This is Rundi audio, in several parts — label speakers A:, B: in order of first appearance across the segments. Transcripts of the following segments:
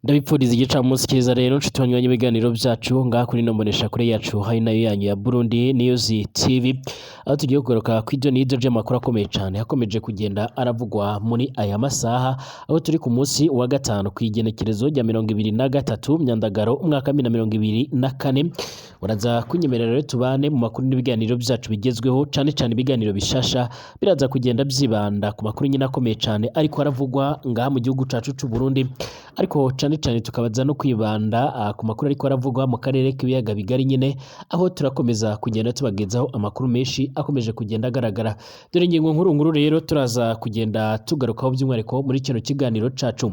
A: Ndabipfuriza igicamunsi cyiza rero nshuti banywanyi ibiganiro byacu ngaha kuri nombonesha kure yacu hari nayo yanyu ya Burundi News TV, aho tugiye kugaruka kw'ivyo n'ivyo vy'amakuru akomeye cane hakomeje kugenda aravugwa muri aya masaha, aho turi ku munsi wa gatanu kw'igenekerezo rya 23 Myandagaro umwaka wa 2024. Uraza kunyemerera rero tubane mu makuru n'ibiganiro byacu bigezweho cane cane ibiganiro bishasha biraza kugenda vyibanda ku makuru nyine akomeye cane ariko aravugwa ngaha mu gihugu cacu c'u Burundi, ariko cane tukabaza no kwibanda ku makuru ariko aravugwa mu karere k'ibiyaga bigari nyine, aho turakomeza kugenda tubagezaho amakuru menshi akomeje kugenda agaragara. Dore ingingo nkuru rero turaza kugenda tugarukaho by'umwihariko muri kino kiganiro cacu.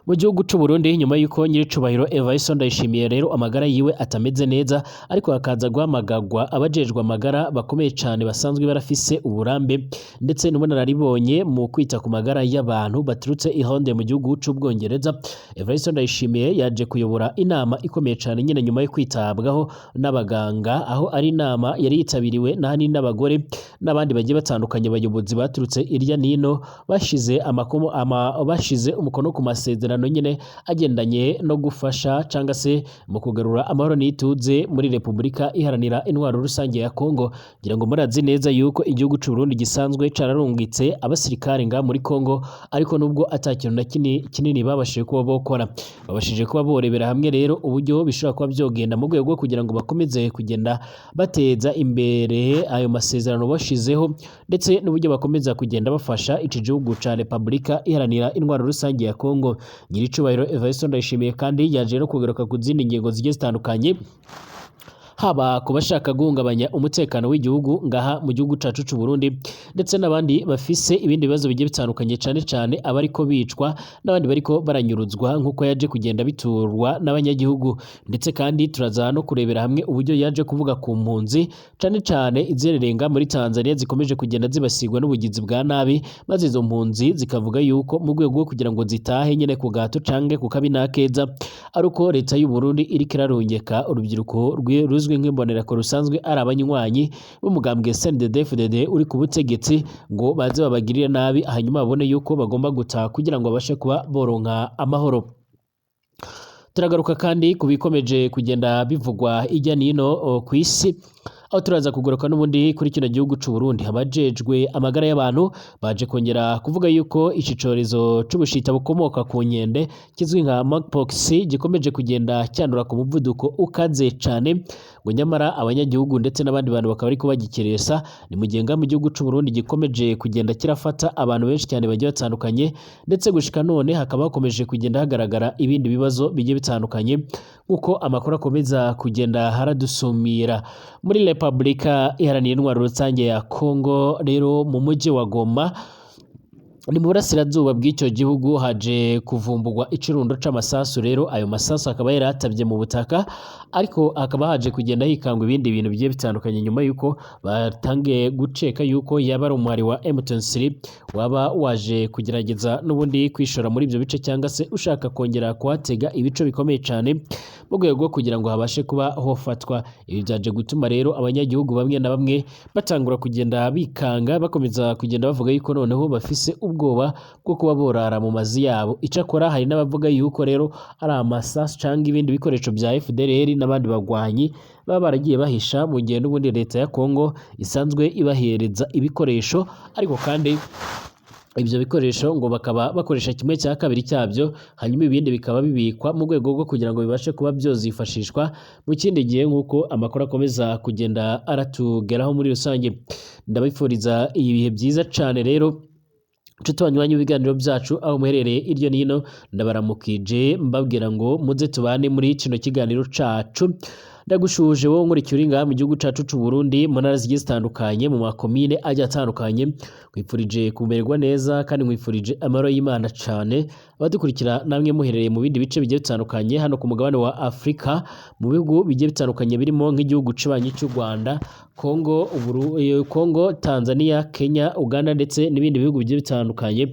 A: Mu gihugu c'u Burundi nyuma yuko nyiricubahiro Evariste Ndayishimiye rero amagara yiwe atameze neza, ariko hakaza guhamagagwa abajejwe amagara bakomeye cane basanzwe barafise uburambe ndetse n'ubunararibonye mu kwita ku magara y'abantu baturutse ihonde mu gihugu c'Ubwongereza. Evariste Ndayishimiye yaje kuyobora inama ikomeye cane nyine nyuma yo kwitabwaho n'abaganga, aho ari inama yari yitabiriwe n'ahani n'abagore n'abandi bagiye batandukanye bayobozi baturutse irya nino bashize umukono ku masezerano nyine agendanye no gufasha canga se mu kugarura amahoro n'ituze muri Repubulika iharanira intwaro rusange ya Kongo. Ngira ngo murazi neza yuko igihugu c'u Burundi gisanzwe cararungitse abasirikare nga muri Kongo, ariko nubwo atakintu na kinini babashije kuba bokora, babashije kuba borebera hamwe rero uburyo bishobora kuba vyogenda mu rwego kugira ngo bakomeze kugenda bateza imbere ayo masezerano bashizeho, ndetse n'uburyo bakomeza kugenda bafasha iki gihugu ca Repubulika iharanira intwaro rusange ya Kongo. Nyiricubahiro Evariste Ndayishimiye kandi yaje no kugaruka ku zindi ngingo zigiye zitandukanye, haba ku bashaka guhungabanya umutekano w'igihugu ngaha mu gihugu cacu c'u Burundi, ndetse n'abandi bafise ibindi bibazo bigiye bitandukanye cane cane abariko bicwa n'abandi bariko baranyuruzwa nk'uko yaje kugenda biturwa n'abanyagihugu. Ndetse kandi turaza no kurebera hamwe uburyo yaje kuvuga ku mpunzi cane cane izirerenga muri Tanzania zikomeje kugenda zibasigwa n'ubugizi bwa nabi, maze izo mpunzi zikavuga yuko mu rwego kugira ngo zitahe nyene ku gato canke ku kabi nakeza, aruko leta y'u Burundi iriko irarungika urubyiruko ruzwi nk'imbonerako rusanzwe ari abanywanyi b'umugambwe CNDD-FDD uri ku butegetsi ngo baze babagirire nabi, hanyuma babone yuko bagomba gutaha kugira ngo babashe kuba boronka amahoro. Turagaruka kandi ku bikomeje kugenda bivugwa ijya nino ku isi, aho turaza kugaruka n'ubundi kuri kino gihugu c'u Burundi. Abajejwe amagara y'abantu baje kongera kuvuga yuko iki corezo c'ubushita bukomoka ku nkende kizwi nka monkeypox gikomeje kugenda cyandura ku muvuduko ukaze cane, ngo nyamara abanyagihugu ndetse n'abandi bantu bakaba ariko bagikeresa. Ni mu gihe mu gihugu c'u Burundi gikomeje kugenda kirafata abantu benshi cyane bagiye batandukanye, ndetse gushika none hakaba hakomeje kugenda hagaragara ibindi bibazo bigiye bitandukanye, nk'uko amakuru akomeza kugenda haradusumira. Muri Repubulika iharanira intwaro rusange ya Kongo rero mu mujyi wa Goma ni mu burasirazuba bw'icyo gihugu haje kuvumbugwa ikirundo c'amasasu. Rero ayo masasu akaba yaratavye mu butaka, ariko hakaba haje kugenda hikangwa ibindi bintu bigiye bitandukanye nyuma yuko batangiye guceka yuko yaba ari umuhari wa M23 waba waje kugerageza n'ubundi kwishora muri ivyo bice, cyangwa se ushaka kongera kuhatega ibico bikomeye cane mu rwego kugira ngo habashe kuba hofatwa. Ibi byaje gutuma rero abanyagihugu bamwe na bamwe batangura kugenda bikanga, bakomeza kugenda bavuga yuko noneho bafise ubwoba bwo kuba borara mu mazi yabo. Icakora hari n'abavuga yuko rero ari amasasu canke ibindi bikoresho bya FDLR n'abandi bagwanyi baba baragiye bahisha, mu gihe n'ubundi leta ya Kongo isanzwe ibahereza ibikoresho, ariko kandi ivyo bikoresho ngo bakaba bakoresha kimwe cya kabiri cyabyo, hanyuma ibindi bikaba bibikwa mu rwego rwo kugira ngo bibashe kuba byozifashishwa mu kindi gihe, nk'uko amakuru akomeza kugenda aratugeraho muri rusange. Ndabifuriza ibihe byiza cane rero nshuti banywanyi ibiganiro byacu aho muherereye iryo nino, ndabaramukije mbabwira ngo muze tubane muri kino kiganiro cacu. Ndagushuje wowe nkurikira uri ngaha mu gihugu cacu c'u Burundi mu ntara zigiye zitandukanye mu makomine agiye atandukanye, nkwifurije kumererwa neza kandi nkwifurije amahoro y'Imana cane. Abadukurikira namwe muherereye mu bindi bice bigiye bitandukanye hano ku mugabane wa Afrika, mu bihugu bigiye bitandukanye birimo nk'igihugu cibanyi cy'u Rwanda, Kongo, Tanzania, Kenya, Uganda ndetse n'ibindi bihugu bigiye bitandukanye.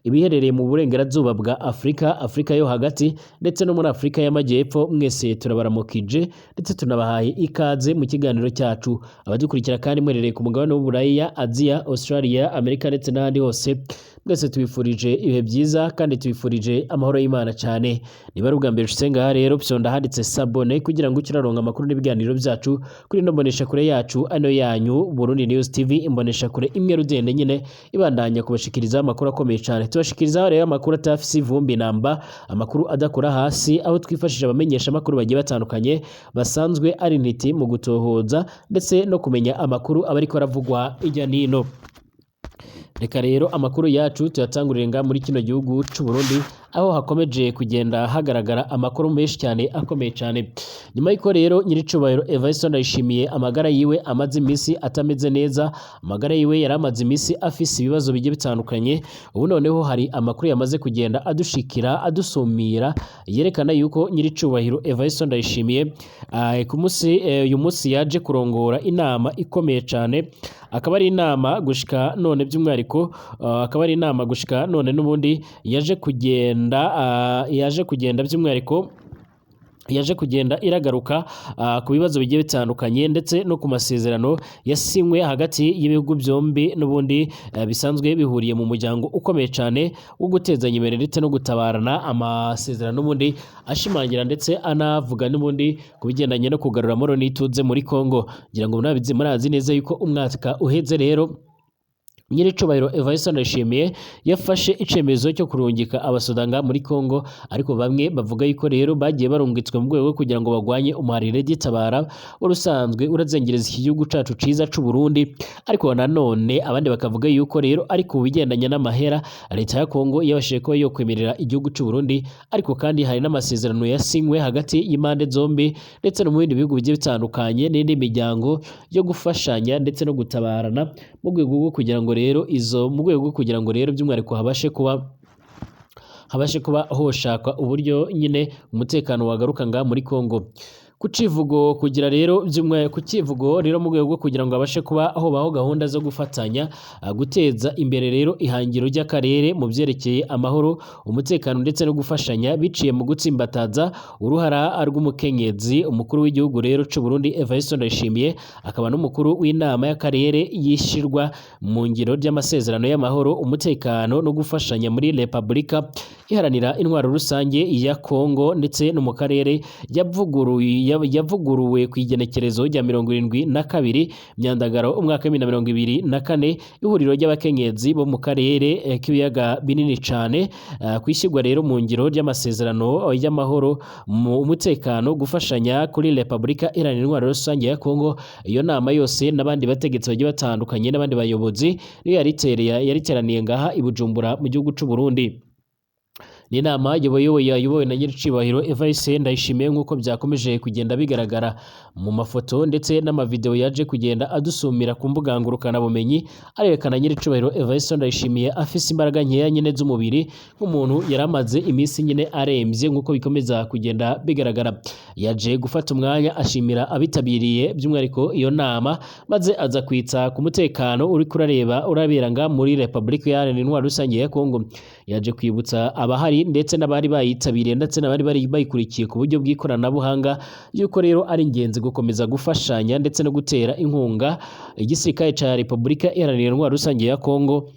A: ibiherereye mu burengerazuba bwa Afrika yo hagati ndetse no muri Afrika y'Amajyepfo, mwese turabaramukije ndetse tunabahaye ikaze mu kiganiro cyacu. Abadukurikira kandi mwerereye ku mugabane w'Uburaya, Aziya, Australia, Amerika ndetse n'ahandi hose, mwese tubifurije ibihe byiza kandi tubifurije amahoro y'Imana cyane. Niba ari ubwa mbere usenga rero byonda handitse sabone kugira ngo ukiraronka amakuru n'ibiganiro byacu kuri no mbonesha kure yacu ano yanyu Burundi News TV, imbonesha kure imwe rudende nyine ibandanya kubashikiriza amakuru akomeye cyane. Tubashikiriza rero amakuru atafise ivumbi namba, amakuru adakora hasi, aho twifashisha abamenyesha amakuru bagiye batandukanye basanzwe ari intiti mu gutohoza ndetse no kumenya amakuru abariko aravugwa ijya nino. Reka rero amakuru yacu tuyatangurira muri kino gihugu c'u Burundi, aho hakomeje kugenda hagaragara amakuru menshi cyane akomeye cyane. Nyuma y'iko rero nyiricubahiro Evariste Ndayishimiye amagara yiwe amaze imisi atameze neza, amagara yiwe yaramaze imisi afise ibibazo bigiye bitandukanye. Ubu noneho hari amakuru yamaze kugenda adushikira adusumira yerekana yuko nyiricubahiro Evariste Ndayishimiye uyu munsi yaje kurongora inama ikomeye cyane, akaba ari inama gushika none by'umwihariko akaba ari inama gushika none n'ubundi yaje kugenda by'umwihariko yaje kugenda iragaruka ku bibazo bigiye bitandukanye ndetse no ku masezerano yasinywe hagati y'ibihugu byombi n'ubundi bisanzwe bihuriye mu muryango ukomeye cyane wo gutezanya imbere ndetse no gutabarana, amasezerano n'ubundi ashimangira ndetse anavuga n'ubundi ku bigendanye no kugarura amahoro n'ituze muri Kongo. Ngira ngo murazi neza yuko umwaka uheze rero nyiricubahiro Evariste Ndayishimiye yafashe icemezo cyo kurungika abasodanga muri Kongo, ariko bamwe bavuga yuko rero bagiye barungitswe mu rwego kugira ngo bagwanye umuharire gitabara urusanzwe urazengereza iki gihugu cacu ciza c'u Burundi. Ariko nanone abandi bakavuga yuko rero ariko bigendanye n'amahera leta ya Kongo yabashije ko yo kwemerera igihugu c'u Burundi, ariko kandi hari n'amasezerano yasinywe hagati y'impande zombi ndetse no mu bindi bihugu bigiye bitandukanye n'indi miryango yo gufashanya ndetse no gutabarana mu rwego rwo kugira ngo rero by'umwihariko habashe kuba hoshakwa uburyo nyine umutekano wagaruka ngaha muri Kongo. Kucivugo rero mu rwego kugira ngo abashe kuba aho baho gahunda zo gufatanya guteza imbere rero ihangiro ry'akarere mu byerekeye amahoro, umutekano ndetse no gufashanya biciye mu gutsimbataza uruhara rw'umukenyezi. Umukuru w'igihugu rero c'u Burundi Evariste Ndayishimiye akaba n'umukuru w'inama y'akarere yishirwa mu ngiro ry'amasezerano y'amahoro, umutekano no gufashanya muri Repubulika iharanira intwaro rusange ya Kongo ndetse no mu karere yavuguruwe ku igenekerezo rya 72 Myandagaro umwaka wa 2024, ihuriro ry'abakenyezi bo mu karere k'ibiyaga binini cyane kwishyirwa rero mu ngiro ry'amasezerano y'amahoro, umutekano, gufashanya kuri Repubulika iharanira intwaro rusange ya Kongo. Iyo nama yose n'abandi bategetsi bagiye batandukanye n'abandi bayobozi yariteraniye ngaha i Bujumbura mu gihugu c'u Burundi. Ni inama yayobowe na nyiricibahiro Evariste Ndayishimiye nk'uko byakomeje kugenda bigaragara mu mafoto ndetse n'amavideo yaje kugenda adusumira ku mbuga ngurukana bumenyi, arerekana nyiricibahiro Evariste Ndayishimiye afise imbaraga nkeya nyine z'umubiri nk'umuntu yaramaze iminsi nyine aremvye nk'uko bikomeza kugenda bigaragara. Yaje gufata umwanya ashimira abitabiriye by'umwihariko iyo nama, maze aza kwitsa ku mutekano uri urabera nga muri Repubulika Iharanira Intwaro Rusange ya Kongo. Yaje kwibutsa abahari ndetse n'abari bayitabiriye ndetse n'abari bari bayikurikiye ku buryo bw'ikoranabuhanga yuko rero ari ingenzi gukomeza gufashanya ndetse no gutera inkunga igisirikare ca Repubulika Iharanira Intwaro Rusange ya Kongo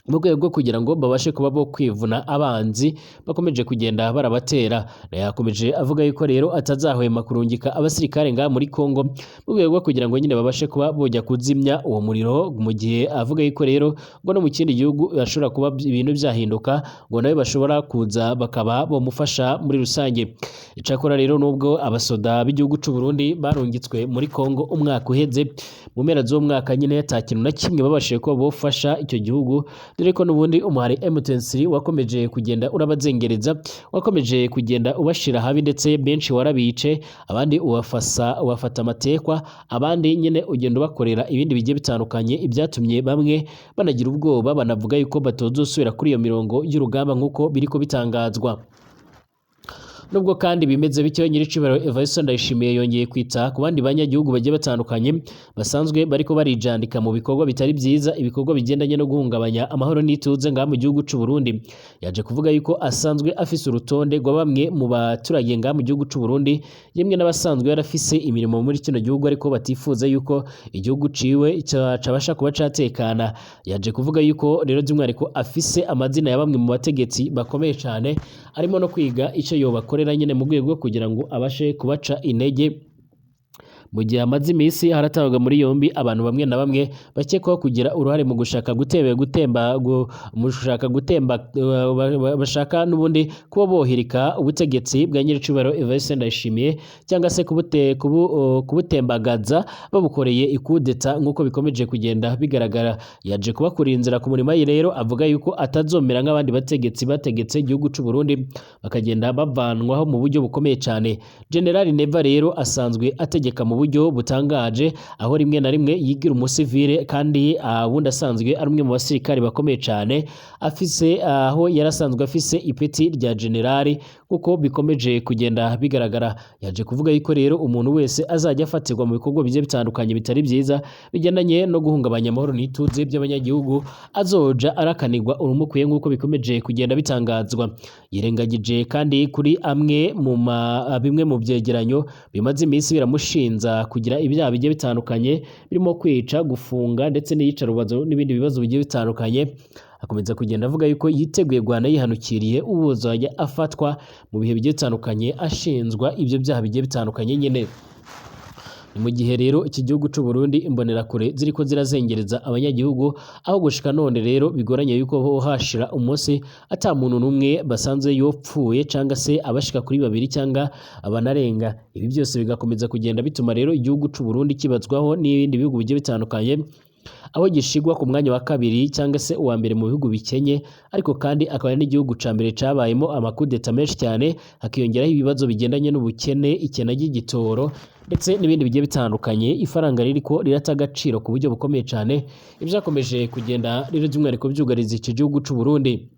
A: mu rwego kugira ngo babashe kuba bo kwivuna abanzi bakomeje kugenda barabatera. Yakomeje avuga yuko rero atazahwema kurungika abasirikare ngaha muri Kongo mu rwego kugira ngo nyine babashe kuba bojya kuzimya uwo muriro, mu gihe avuga yuko rero ngo no mu kindi gihugu bashobora kuba ibintu byahinduka ngo nawe bashobora kuza bakaba bomufasha muri rusange. Icakora rero nubwo abasoda b'igihugu c'u Burundi barungitswe muri Kongo umwaka uheze, mu mpera z'uwo mwaka nyine atakintu na kimwe babashije kuba bofasha icyo gihugu, dore ko n'ubundi umuhari M23 wakomeje kugenda urabazengereza, wakomeje kugenda ubashira habi ndetse benshi warabice, abandi ubafata amatekwa, abandi nyine ugenda ubakorera ibindi bigiye bitandukanye, ibyatumye bamwe banagira ubwoba banavuga yuko batozosubira kuri iyo mirongo y'urugamba nk'uko biriko bitangazwa. nubwo kandi bimeze bityo nyiricibero Evariste Ndayishimiye yongeye kwita ku bandi banyagihugu bagiye batandukanye basanzwe bariko barijandika mu bikorwa bitari byiza, ibikorwa bigendanye no guhungabanya amahoro n'ituze ngaha mu gihugu c'u Burundi. Yaje kuvuga yuko asanzwe afise urutonde rwa bamwe mu baturage ngaha mu gihugu c'u Burundi, yemwe n'abasanzwe yarafise imirimo muri kino gihugu ariko batifuza yuko igihugu ciwe cabasha kuba catekana. Yaje kuvuga yuko rero by'umwihariko afise amazina ya bamwe mu bategetsi bakomeye cyane, arimo no kwiga icyo yobakorera nyine mu rwego rwo kugira ngo abashe kubaca intege, mu gihe amaze iminsi haratabwa muri yombi abantu bamwe na bamwe bakekwaho kugira uruhare mu gushaka bashaka n'ubundi kuba bohirika ubutegetsi bwa nyiricubahiro Evariste Ndayishimiye, cyangwa se kubutembagaza babukoreye ikudeta nk'uko bikomeje kugenda bigaragara. Yaje kubakurira inzira ku murima ye rero, avuga yuko atazomera nk'abandi bategetsi bategetse igihugu c'u Burundi bakagenda bavanwaho mu buryo bukomeye cyane. General Neva rero asanzwe ategeka mu buryo butangaje, aho rimwe na rimwe yigira umusivile kandi ubundi asanzwe ari umwe mu basirikare bakomeye cyane, afise aho yarasanzwe afise ipeti rya generali kuko bikomeje kugenda bigaragara. Yaje kuvuga yuko rero umuntu wese azajya afatirwa mu bikorwa bigiye bitandukanye bitari byiza bigendanye no guhungabanya amahoro n'ituze by'abanyagihugu azoja arakanirwa urumukwiye nk'uko bikomeje kugenda bitangazwa. Yirengagije kandi kuri bimwe mu byegeranyo bimaze iminsi biramushinza kugira ibyaha bigiye bitandukanye birimo kwica, gufunga ndetse n'iyicarubozo n'ibindi bibazo bigiye bitandukanye. Akomeza kugenda avuga yuko yiteguye guhana yihanukiriye uzajya afatwa mu bihe bigiye bitandukanye ashinjwa ibyo byaha bigiye bitandukanye nyine. Ni mu gihe rero iki gihugu c'u Burundi imbonerakure ziriko zirazengereza abanyagihugu, aho gushika none rero bigoranye yuko hashira umunsi ata muntu n'umwe basanze yopfuye cyangwa se abashika kuri babiri cyangwa abanarenga. Ibi byose bigakomeza kugenda bituma rero igihugu c'u Burundi kibazwaho n'ibindi bihugu bigiye bitandukanye, aho gishigwa ku mwanya wa kabiri cyangwa se uwa mbere mu bihugu bikenye, ariko kandi akaba n'igihugu ca mbere cabayemo amakudeta menshi cyane, hakiyongeraho ibibazo bigendanye n'ubukene, ikena ry'igitoro ndetse n'ibindi bigiye bitandukanye. Ifaranga ririko rirata agaciro ku buryo bukomeye cyane, ibyakomeje kugenda rero by'umwihariko byugariza iki gihugu c'u Burundi.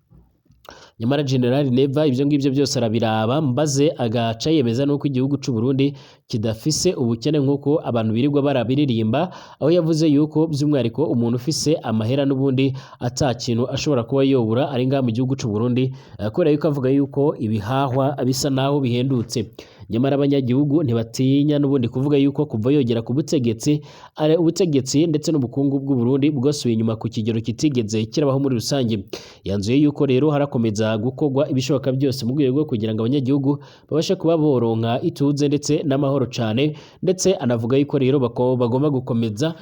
A: Nyamara General Neva ibyo ngibyo byose arabiraba mbaze agaca yemeza nuko igihugu c'u Burundi kidafise ubukene nk'uko abantu birirwa barabiririmba, aho yavuze yuko by'umwihariko umuntu ufise amahera n'ubundi ata kintu ashobora kuba yobura ari ngaha mu gihugu c'u Burundi, kubera yuko avuga yuko ibihahwa bisa naho bihendutse. Nyamara abanyagihugu ntibatinya n'ubundi kuvuga yuko kuva yogera ku butegetsi ubutegetsi ndetse n'ubukungu bw'u Burundi bwasubiye inyuma ku kigero kitigeze kirabaho muri rusange. Yanzuye yuko rero harakomeza gukorwa ibishoboka byose mu rwego rwo kugira ngo abanyagihugu babashe kuba boronka ituze ndetse n'amahoro cyane, ndetse anavuga yuko rero bagomba gukomeza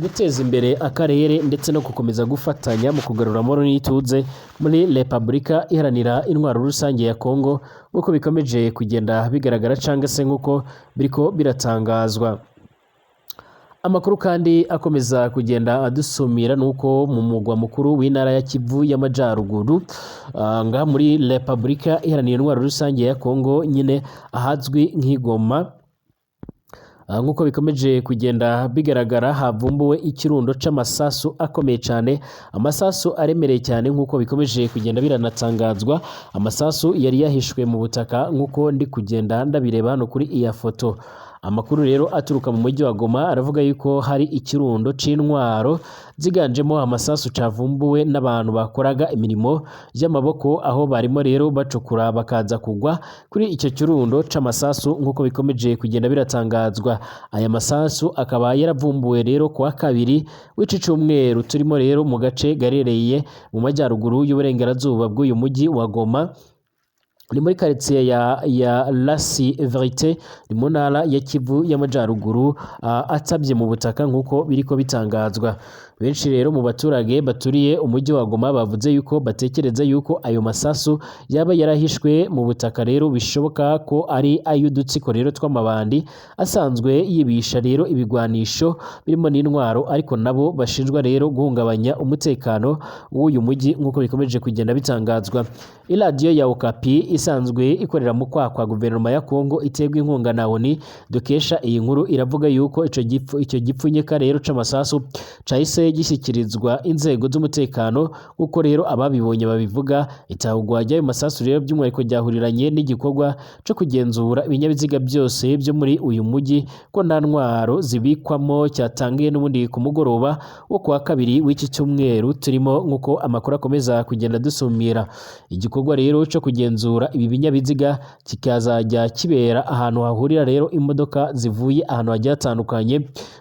A: guteza imbere akarere ndetse no gukomeza gufatanya mu kugarura amahoro n'ituze muri Repubulika Iharanira Intwaro Rusange ya Kongo, nk'uko bikomeje kugenda bigaragara cyangwa se nk'uko biriko biratangazwa. Amakuru kandi akomeza kugenda adusumira nuko mu mugwa mukuru w'intara ya Kivu y'Amajyaruguru ngaha muri Repubulika Iharanira Intwaro Rusange ya Kongo nyine ahazwi nk'Igoma, nk'uko bikomeje kugenda bigaragara havumbuwe ikirundo c'amasasu akomeye cyane, amasasu aremereye cyane nk'uko bikomeje kugenda biranatangazwa. Amasasu yari yahishwe mu butaka nk'uko ndi kugenda ndabireba hano kuri iya foto. Amakuru rero aturuka mu mujyi wa Goma aravuga yuko hari ikirundo c'intwaro ziganjemo amasasu cavumbuwe n'abantu bakoraga imirimo y'amaboko, aho barimo rero bacukura bakaza kugwa kuri icyo kirundo c'amasasu nk'uko bikomeje kugenda biratangazwa. Aya masasu akaba yaravumbuwe rero kuwa kabiri w'ici cyumweru turimo rero mu gace garereye mu majyaruguru y'uburengerazuba bw'uyu mujyi wa Goma, ni muri quartier ya Lasi Verite, ni mu ntara ya Kivu y'Amajyaruguru, atabye mu butaka nk'uko biriko bitangazwa. Benshi rero mu baturage baturiye umujyi wa Goma bavuze yuko batekereza yuko ayo masasu yaba yarahishwe mu butaka, rero bishoboka ko ari ay'udutsiko rero tw'amabandi asanzwe yibisha rero ibigwanisho birimo n'intwaro, ariko nabo bashinjwa rero guhungabanya umutekano w'uyu mujyi nk'uko bikomeje kugenda bitangazwa. Iradiyo ya Okapi isanzwe ikorera mu kwa guverinoma ya Kongo iterwa inkunga na ONU. Dukesha iyi nkuru iravuga yuko icyo gipfunyika rero c'amasasu cahise gishyikirizwa inzego z'umutekano kuko rero ababibonye babivuga. Itahugwa ry'ayo masasu rero by'umwihariko ryahuriranye n'igikorwa co kugenzura ibinyabiziga byose byo muri uyu mujyi ko nta ntwaro zibikwamo cyatangiye n'ubundi ku mugoroba wo kuwa kabiri w'iki cyumweru turimo, nk'uko amakuru akomeza kugenda dusumira. Igikorwa rero cyo kugenzura ibi binyabiziga kikazajya kibera ahantu hahurira rero imodoka zivuye ahantu hagiye hatandukanye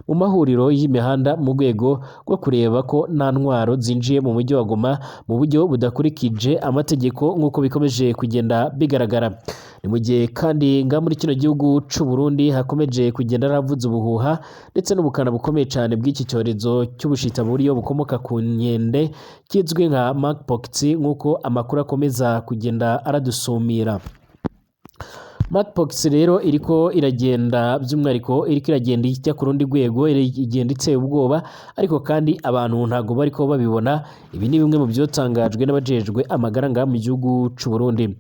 A: mu mahuriro y'imihanda mu rwego rwo kureba ko nta ntwaro zinjiye mu mujyi wa Goma mu buryo budakurikije amategeko nk'uko bikomeje kugenda bigaragara. Ni mu gihe kandi muri kino gihugu c'u Burundi hakomeje kugenda haravuza ubuhuha ndetse n'ubukana bukomeye cyane bw'iki cyorezo cy'ubushita buriyo bukomoka ku nkende kizwi nka monkeypox nk'uko amakuru akomeza kugenda aradusumira. Monkeypox rero iriko iragenda by'umwihariko ijya ku rundi rwego, igenda iteye ubwoba, ariko kandi abantu ntago bariko babibona. Ibi ni bimwe mu byotangajwe n'abajejwe amagara ngaha mu gihugu c'u Burundi.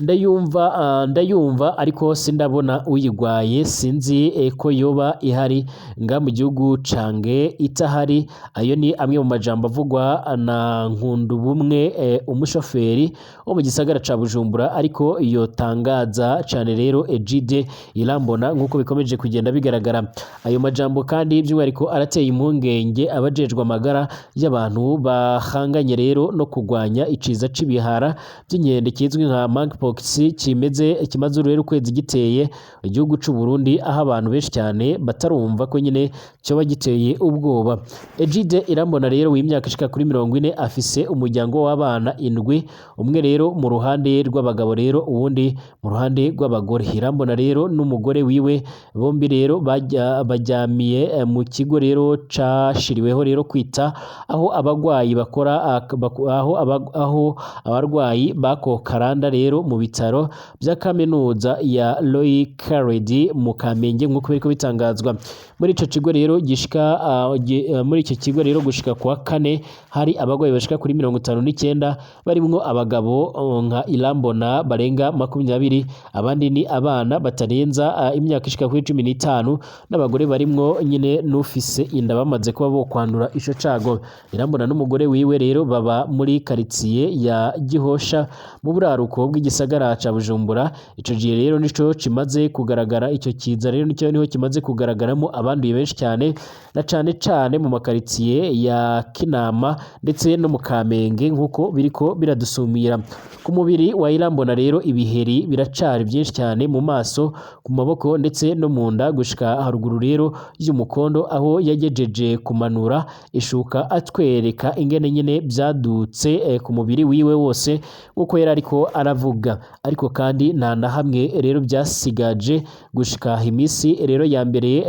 A: Ndayumva ariko sindabona uyigwaye, sinzi ko yoba ihari nga mu gihugu cange itahari. Ayo ni amwe mu majambo avugwa na Nkundubumwe umushoferi wo mu gisagara ca Bujumbura, ariko iyo tangaza cane rero Egide Irambona nk'uko bikomeje kugenda bigaragara. Ayo majambo kandi by'umwihariko arateye impungenge abajejwe amagara y'abantu bahanganye rero no kugwanya iciza c'ibihara by'inkende kizwi nka monkeypox kimaze rero ukwezi giteye igihugu c'u Burundi, aho abantu benshi cyane batarumva ko nyine cyoba giteye ubwoba. Egide Irambona rero w'imyaka ishika kuri 40 afise umuryango w'abana 7, umwe rero mu ruhande rw'abagabo rero uwundi mu ruhande rw'abagore. Irambona rero n'umugore wiwe bombi rero bajyamiye mu kigo rero cashiriweho rero kwita aho abagwayi bakora aho abarwayi bakokara rero mu bitaro bya kaminuza ya Roy Caredi mu Kamenge nk'uko biriko bitangazwa. Muri ico kigo rero gushika kwa kane hari abagwayi bashika kuri 59 barimwo abagabo nka Irambona barenga 20, abandi ni abana batarenza imyaka ishika kuri 15 n'abagore barimwo nyine n'ufise inda bamaze kuba bo kwandura ico cago. Irambona n'umugore wiwe rero baba muri quartier ya Gihosha mu buraruko bw'igisagara ca Bujumbura. Ico gihe rero nico kimaze kugaragara, ico kiza rero niho kimaze kugaragaramo abanduye benshi cyane, na cane mu makaritiye ya Kinama ndetse no mu Kamenge nk'uko biriko biradusumira. Ku mubiri wa Irambona rero ibiheri biracari byinshi cyane mu maso, ku maboko ndetse no mu nda gushika haruguru rero y'umukondo, aho yagejeje kumanura ishuka atwereka ingene nyene byadutse ku mubiri wiwe wose uko yari ariko aravuga. Ariko kandi nta na hamwe rero byasigaje gushika imisi rero ya mbere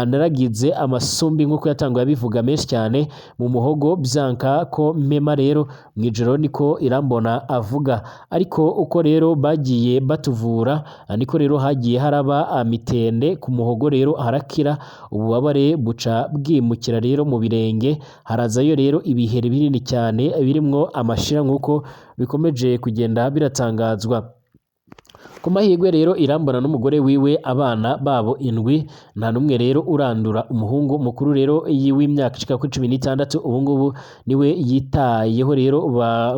A: naragize amasumbi nk'uko yatanguye abivuga menshi cyane mu muhogo byanka ko mpema rero mwijoro, niko Irambona avuga. Ariko uko rero bagiye batuvura niko rero hagiye haraba mitende ku muhogo rero harakira, ububabare buca bwimukira rero mu birenge, harazayo rero ibiheri binini cyane birimwo amashira nk'uko bikomeje kugenda biratangazwa. Ku mahirwe rero Irambona n'umugore wiwe abana babo 7, nta numwe rero urandura. Umuhungu mukuru rero w'imyaka ishika kuri 16 ubu ngubu niwe yitayeho rero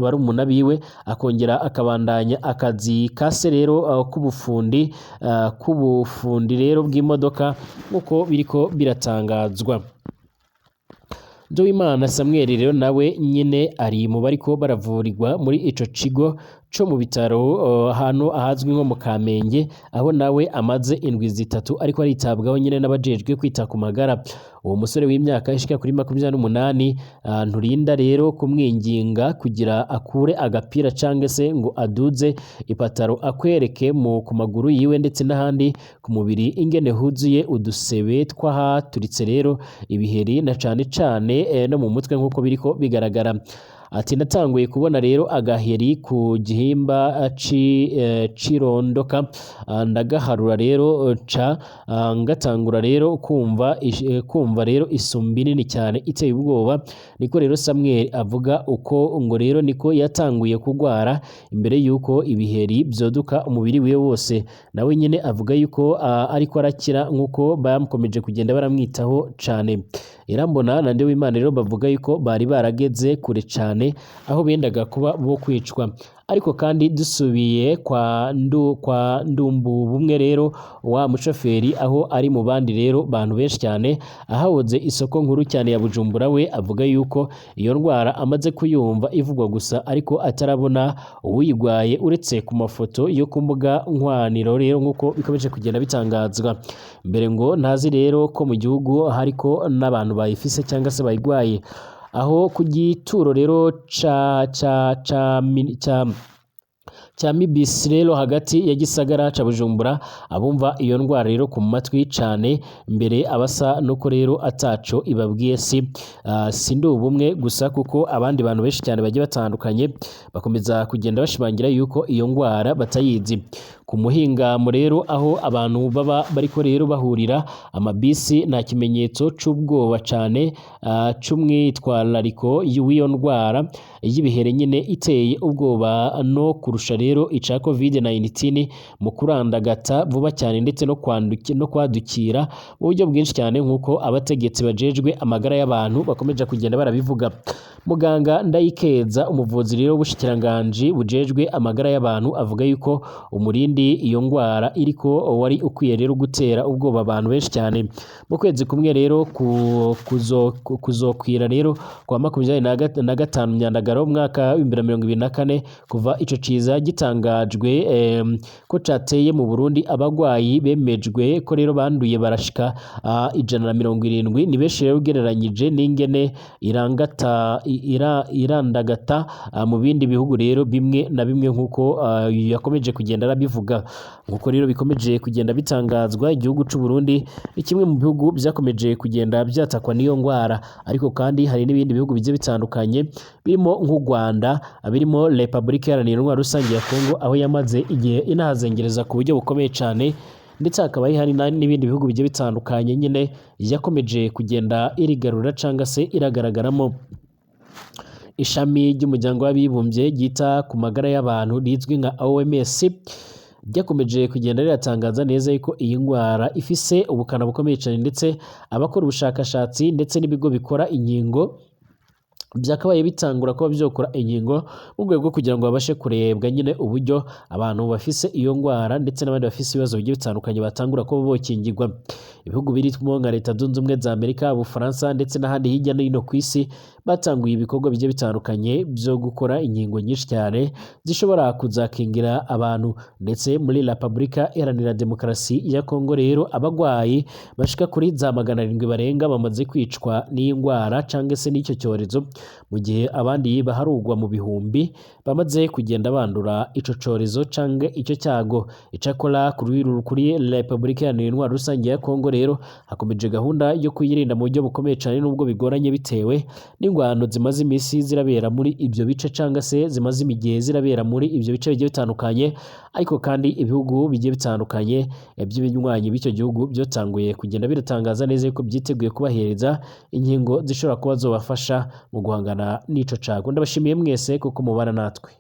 A: barumuna biwe, akongera akabandanya akazi kase rero k'ubufundi rero bw'imodoka nk'uko biriko biratangazwa. Nduwimana Samuel rero nawe nyine ari mu bariko baravurirwa muri ico kigo co mu bitaro hano ahazwi nko mu Kamenge, aho nawe amaze 3 ariko aritabwaho nyine n'abajejwe kwita ku magara. Uwo musore w'imyaka ishika kuri 28 nturinda rero kumwinginga kugira akure agapira cange se ngo aduze ipataro akwereke ku maguru yiwe ndetse n'ahandi ku mubiri ingene huzuye udusebe twahaturitse rero ibiheri na cane no mu mutwe nk'uko biriko bigaragara. ati natanguye kubona rero agaheri ku gihimba cirondoka ndagaharura rero ngatangura rero kumva rero isumbi nini cyane iteye ubwoba. Niko rero Samuel avuga uko ngo rero niko yatanguye kugwara imbere yuko ibiheri byoduka umubiri wiwe wose. Nawe nyine avuga yuko ariko arakira nk'uko bamukomeje kugenda baramwitaho cyane. Irambona na Nduwimana rero bavuga yuko bari barageze kure cyane aho bendaga kuba bo kwicwa. Ariko kandi dusubiye kwa Ndumbu bumwe rero wa mushoferi aho ari mu bandi rero bantu benshi cyane ahahoze isoko nkuru cyane ya Bujumbura, we avuga yuko iyo ndwara amaze kuyumva ivugwa gusa ariko atarabona uwuyigwaye uretse ku mafoto yo ku mbuga nkoranyambaga rero nk'uko bikomeje kugenda bitangazwa. Mbere ngo ntazi rero ko mu gihugu hariko n'abantu bayifise cyangwa se bayigwaye. Aho ku gituro rero cya Mibisi rero hagati ya gisagara ca Bujumbura, abumva iyo ndwara rero ku matwi cane mbere abasa nuko rero ataco ibabwiye si Ndubumwe gusa kuko abandi bantu benshi cyane bagiye batandukanye bakomeza kugenda bashimangira yuko iyo ndwara batayizi. Ku muhingamo rero aho abantu baba bariko rero bahurira amabisi nta kimenyetso c'ubwoba cane c'umwitwarariko w'iyo ndwara y'ibihere nyine iteye ubwoba no kurusha rero ica COVID-19 mu kurandagata vuba cyane ndetse no kwadukira mu buryo bwinshi cyane nk'uko abategetsi bajejwe amagara y'abantu bakomeje kugenda barabivuga. Muganga Ndayikeza, umuvuzi rero w'ubushikiranganji bujejwe amagara y'abantu, avuga yuko umurindi iyo ndwara iriko wari ukwiye rero gutera ubwoba abantu benshi cyane. Mu kwezi kumwe rero kuzokwira rero kwa 25 Myandagaro mwaka 2024 kuva ico ciza gitangajwe ko cateye mu Burundi, abagwayi bemejwe ko rero banduye barashika 170. Ni benshi rero ugereranyije n'ingene irandagata mu bindi bihugu rero bimwe na bimwe nk'uko yakomeje kugenda arabivuga. Nk'uko rero bikomeje kugenda bitangazwa, igihugu c'u Burundi ni kimwe mu bihugu byakomeje kugenda byatakwa n'iyo ndwara. Ariko kandi hari n'ibindi bihugu bigiye bitandukanye birimo nk'u Rwanda, birimo Repubulika Iharanira Intwaro Rusange ya Kongo aho yamaze igihe inahazengereza ku buryo bukomeye cyane, ndetse hakaba hari n'ibindi bihugu bigiye bitandukanye nyine yakomeje kugenda irigarura cyangwa se iragaragaramo. Ishami ry'umuryango w'abibumbye ryita ku magara y'abantu rizwi nka OMS ryakomeje kugenda riratangaza neza yuko iyi ndwara ifise ubukana bukomeye cyane, ndetse abakora ubushakashatsi ndetse n'ibigo bikora inkingo byakabaye bitangura kuba byokora inkingo mu rwego rwo kugira ngo babashe kurebwa nyine uburyo abantu bafise iyo ndwara ndetse n'abandi bafise ibibazo bigiye bitandukanye batangura kuba bokingirwa. Ibihugu birimo nka Leta Zunze Ubumwe za Amerika, Ubufaransa ndetse n'ahandi hirya no hino ku isi batanguye ibikorwa bigiye bitandukanye byo gukora inkingo nyinshi cyane zishobora kuzakingira abantu. Ndetse muri Repubulika Iharanira Demokarasi ya Kongo rero abagwayi bashika kuri za 700 barenga bamaze kwicwa n'iyi ndwara cyangwa se n'icyo cyorezo, mu gihe abandi baharugwa mu bihumbi bamaze kugenda bandura ico cyorezo cyangwa icyo cyago. Icakora kuri Repubulika Iharanira Intwaro Rusange ya Kongo rero hakomeje gahunda yo kuyirinda mu buryo bukomeye cyane, nubwo bigoranye bitewe n'ingwano zimaze imisi zirabera muri ibyo bice cyangwa se zimaze imigihe zirabera muri ibyo bice bigiye bitandukanye. Ariko kandi ibihugu bigiye bitandukanye by'ibinywanyi b'icyo gihugu byotanguye kugenda biratangaza neza yuko byiteguye kubahereza inkingo zishobora kuba zobafasha mu guhangana n'ico cago. Ndabashimiye mwese kuko mubana natwe.